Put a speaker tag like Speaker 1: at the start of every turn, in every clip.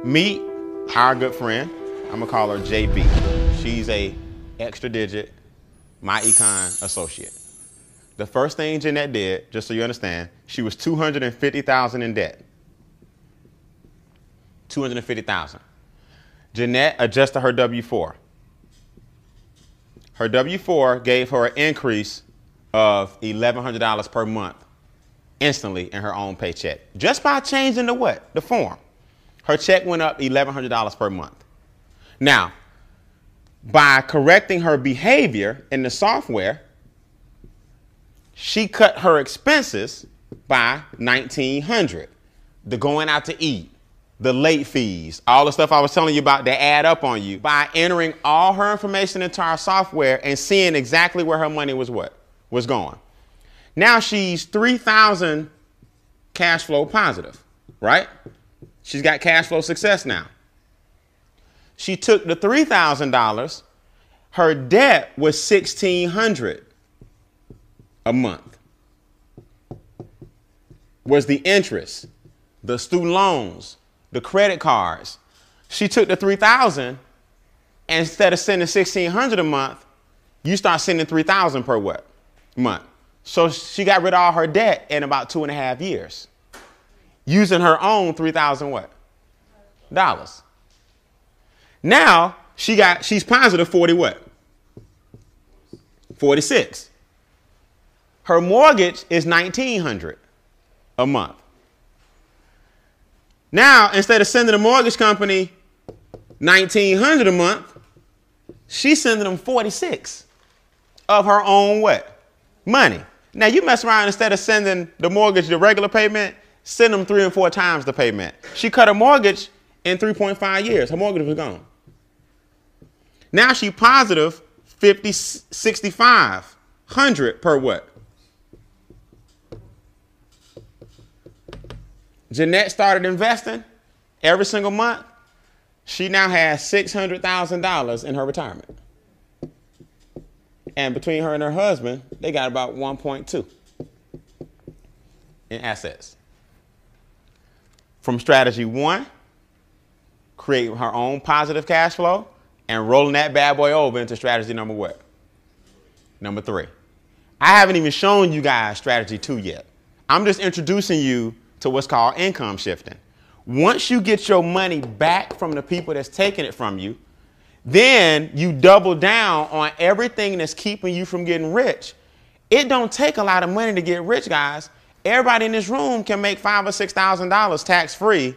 Speaker 1: Meet our good friend. I'm gonna call her JB. She's a extra digit My Econ associate. The first thing Jeanette did, just so you understand, she was $250,000 in debt. $250,000. Jeanette adjusted her W-4. Her W-4 gave her an increase of $1,100 per month instantly in her own paycheck. Just by changing the what? The form. Her check went up $1,100 per month. Now, by correcting her behavior in the software, she cut her expenses by $1,900. The going out to eat, the late fees, all the stuff I was telling you about that add up on you. By entering all her information into our software and seeing exactly where her money was going. Now she's $3,000 cash flow positive, right? She's got cash flow success now. She took the $3,000. Her debt was $1,600 a month. Was the interest, the student loans, the credit cards. She took the $3,000, and instead of sending $1,600 a month, you start sending $3,000 per what? Month. So she got rid of all her debt in about 2.5 years, using her own $3,000 what? Dollars. Now she's positive 40 what? 46. Her mortgage is $1,900 a month. Now, instead of sending the mortgage company $1,900 a month, she's sending them 46 of her own what? Money. Now, you mess around, instead of sending the mortgage the regular payment, send them 3 and 4 times the payment. She cut her mortgage in 3.5 years. Her mortgage was gone. Now she positive 6,500 per what? Jeanette started investing every single month. She now has $600,000 in her retirement. And between her and her husband, they got about 1.2 in assets. From strategy 1, creating her own positive cash flow and rolling that bad boy over into strategy number what? Number 3. I haven't even shown you guys strategy 2 yet. I'm just introducing you to what's called income shifting. Once you get your money back from the people that's taking it from you, then you double down on everything that's keeping you from getting rich. It don't take a lot of money to get rich, guys. Everybody in this room can make $5,000 or $6,000 tax-free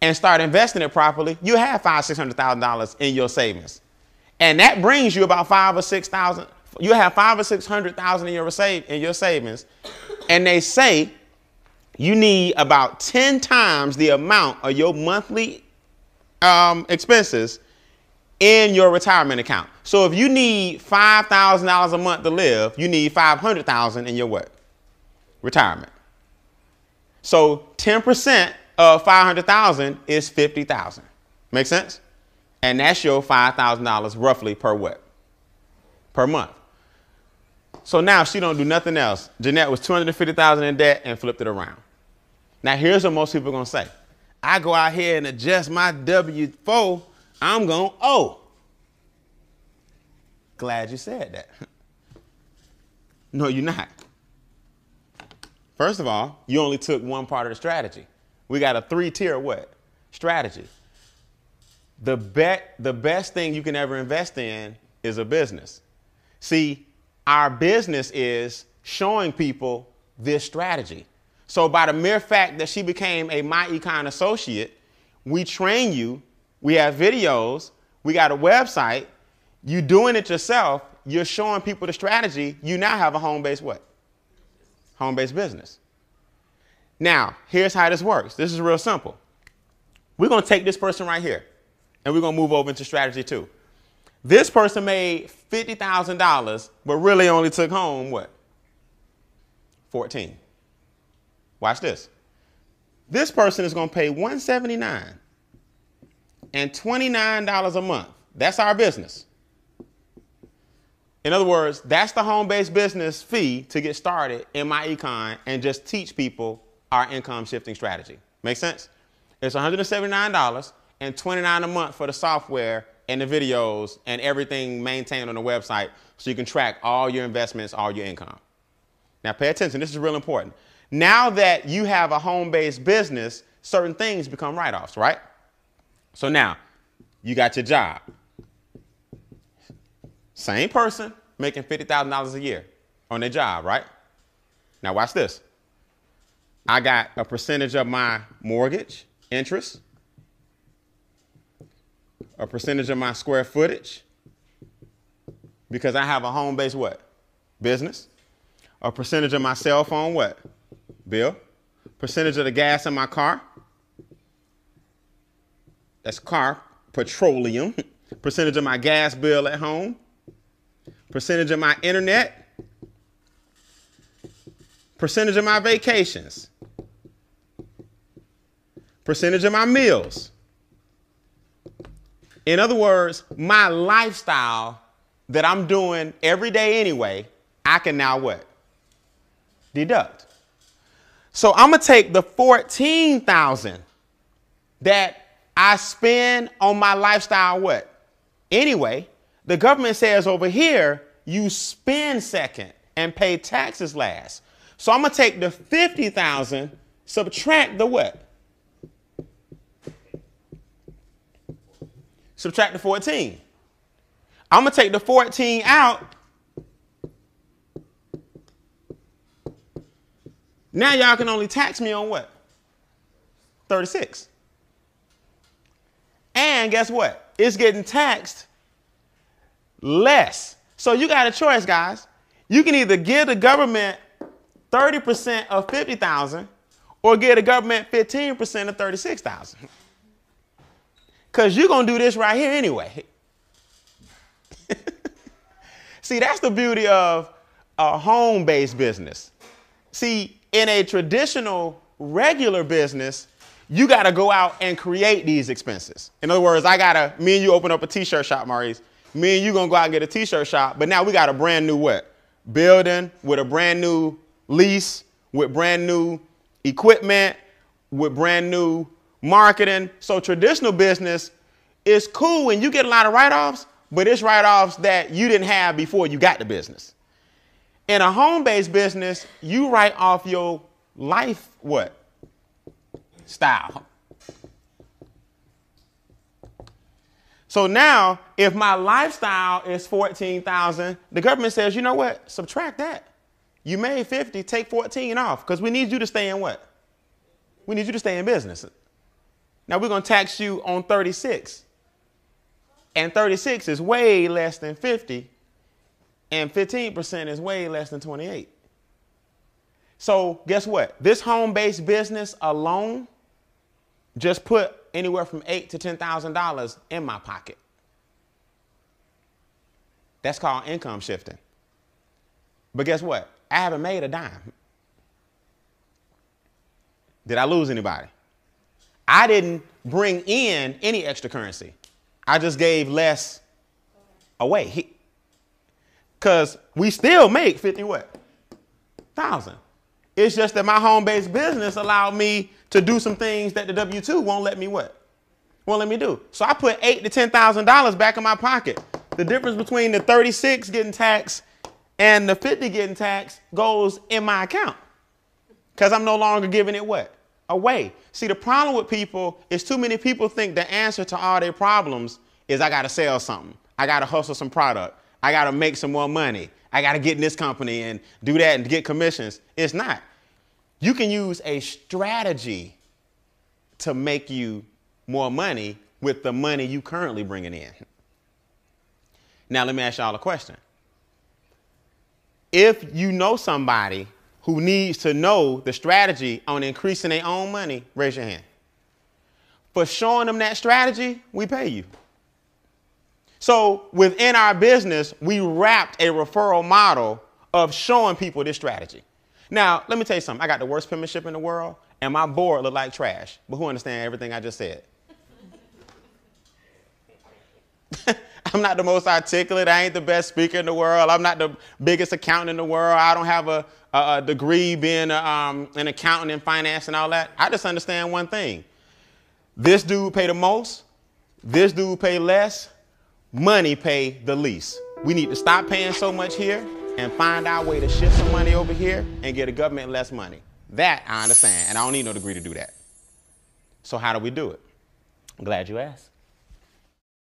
Speaker 1: and start investing it properly. You have $500,000 or $600,000 in your savings. And that brings you about $5,000 or $6,000. You have $500,000 or $600,000 in your savings. And they say you need about 10 times the amount of your monthly expenses in your retirement account. So if you need $5,000 a month to live, you need $500,000 in your what? Retirement. So 10% of $500,000 is $50,000. Make sense? And that's your $5,000 roughly per what? Per month. So now if she don't do nothing else, Jeanette was $250,000 in debt and flipped it around. Now, here's what most people are going to say. I go out here and adjust my W-4, I'm going to owe. Glad you said that. No, you're not. First of all, you only took one part of the strategy. We got a 3-tier what? Strategy. The best thing you can ever invest in is a business. See, our business is showing people this strategy. So by the mere fact that she became a My Econ associate, we train you, we have videos, we got a website, you doing it yourself, you're showing people the strategy, you now have a home-based what? Home-based business. Now, here's how this works. This is real simple. We're going to take this person right here, and we're going to move over into strategy 2. This person made $50,000, but really only took home what? 14. Watch this. This person is going to pay $179 and $29 a month. That's our business. In other words, that's the home-based business fee to get started in My Econ and just teach people our income shifting strategy. Make sense? It's $179 and $29 a month for the software and the videos and everything maintained on the website so you can track all your investments, all your income. Now pay attention, this is real important. Now that you have a home-based business, certain things become write-offs, right? So now, you got your job. Same person making $50,000 a year on their job, right? Now watch this. I got a percentage of my mortgage interest, a percentage of my square footage, because I have a home-based what? Business. A percentage of my cell phone what? Bill. Percentage of the gas in my car. That's car, petroleum. Percentage of my gas bill at home. Percentage of my internet. Percentage of my vacations. Percentage of my meals. In other words, my lifestyle that I'm doing every day anyway, I can now what? Deduct. So I'm going to take the $14,000 that I spend on my lifestyle what? Anyway, the government says over here, you spend second and pay taxes last. So I'm going to take the $50,000, subtract the what? Subtract the 14. I'm going to take the 14 out. Now y'all can only tax me on what? 36. And guess what? It's getting taxed less. So you got a choice, guys. You can either give the government 30% of 50,000 or give the government 15% of 36,000. Because you're going to do this right here anyway. See, that's the beauty of a home-based business. See, in a traditional, regular business, you got to go out and create these expenses. In other words, me and you open up a t-shirt shop, Maurice. Me and you going to go out and get a t-shirt shop. But now we got a brand new what? Building with a brand new lease, with brand new equipment, with brand new marketing. So traditional business is cool when you get a lot of write-offs, but it's write-offs that you didn't have before you got the business. In a home-based business, you write off your life what? Style. So now, if my lifestyle is 14,000, the government says, you know what? Subtract that. You made 50, take 14 off, because we need you to stay in what? We need you to stay in business. Now we're going to tax you on 36. And 36 is way less than 50. And 15% is way less than 28. So guess what? This home-based business alone just put anywhere from $8,000 to $10,000 in my pocket. That's called income shifting. But guess what? I haven't made a dime. Did I lose anybody? I didn't bring in any extra currency. I just gave less away. Because we still make 50 what? Thousand. It's just that my home-based business allowed me to do some things that the W-2 won't let me what? Won't let me do. So I put $8,000 to $10,000 back in my pocket. The difference between the 36 getting taxed and the 50 getting taxed goes in my account. Because I'm no longer giving it what? Away. See, the problem with people is too many people think the answer to all their problems is I got to sell something. I got to hustle some product. I got to make some more money. I got to get in this company and do that and get commissions. It's not. You can use a strategy to make you more money with the money you currently bringing in. Now, let me ask y'all a question. If you know somebody who needs to know the strategy on increasing their own money, raise your hand. For showing them that strategy, we pay you. So within our business, we wrapped a referral model of showing people this strategy. Now, let me tell you something. I got the worst penmanship in the world, and my board look like trash. But who understands everything I just said? I'm not the most articulate. I ain't the best speaker in the world. I'm not the biggest accountant in the world. I don't have a degree being an accountant in finance and all that. I just understand one thing. This dude pay the most. This dude pay less. Money pay the least. We need to stop paying so much here and find our way to shift some money over here and get the government less money. That I understand, and I don't need no degree to do that. So how do we do it? I'm glad you asked.